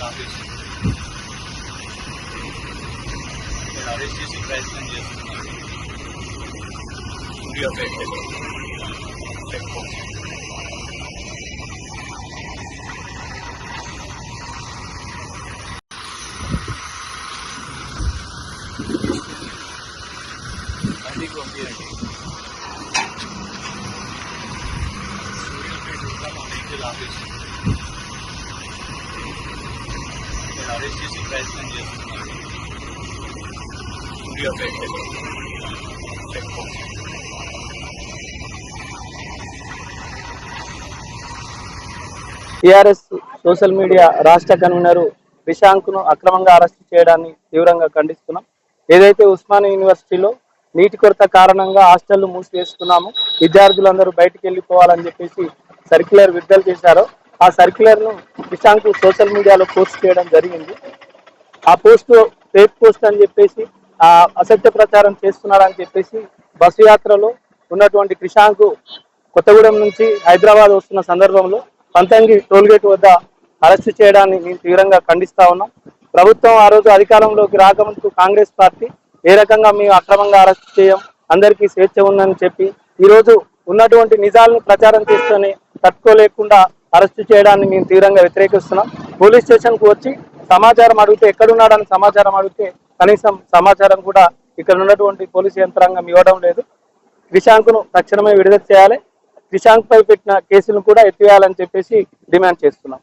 Office arrest చేసి ప్రయత్నం చేస్తున్నారు. Suryapet check post. బండికి పంపించండి. సూర్యాపేట మా వెహికల్ ఆఫీసు అరెస్ట్ చేసి ప్రయత్నం చేస్తున్నారు. Suryapet check post. TRS social media రాష్ట్ర కన్వీనర్ రిషాంక్ను అక్రమంగా అరెస్ట్ చేయడాన్ని తీవ్రంగా ఖండిస్తున్నాం. ఏదైతే ఉస్మానియా యూనివర్సిటీలో నీటి కొరత కారణంగా హాస్టళ్లు మూసివేస్తున్నాము, విద్యార్థులందరూ బయటికి వెళ్ళిపోవాలని చెప్పేసి సర్క్యులర్ విడుదల చేశారో ఆ సర్క్యులర్ ను రిషాంక్ సోషల్ మీడియాలో పోస్ట్ చేయడం జరిగింది. ఆ పోస్ట్ ఫేక్ పోస్ట్ అని చెప్పేసి అసత్య ప్రచారం చేస్తున్నారని చెప్పేసి బస్సు యాత్రలో ఉన్నటువంటి రిషాంక్ కొత్తగూడెం నుంచి హైదరాబాద్ వస్తున్న సందర్భంలో పంతంగి టోల్గేట్ వద్ద అరెస్ట్ చేయడాన్ని మేము తీవ్రంగా ఖండిస్తా ఉన్నాం. ప్రభుత్వం ఆ రోజు అధికారంలోకి రాకముందు కాంగ్రెస్ పార్టీ ఏ రకంగా మేము అక్రమంగా అరెస్ట్ చేయం, అందరికీ స్వేచ్ఛ ఉందని చెప్పి ఈరోజు ఉన్నటువంటి నిజాలను ప్రచారం చేస్తూనే తట్టుకోలేకుండా అరెస్ట్ చేయడాన్ని మేము తీవ్రంగా వ్యతిరేకిస్తున్నాం. పోలీస్ స్టేషన్కు వచ్చి సమాచారం అడిగితే ఎక్కడున్నాడని సమాచారం అడిగితే కనీసం సమాచారం కూడా ఇక్కడ ఉన్నటువంటి పోలీసు యంత్రాంగం ఇవ్వడం లేదు. రిషాంక్ను తక్షణమే విడుదల చేయాలి, రిషాంక్ పై పెట్టిన కేసులను కూడా ఎత్తివేయాలని చెప్పేసి డిమాండ్ చేస్తున్నాం.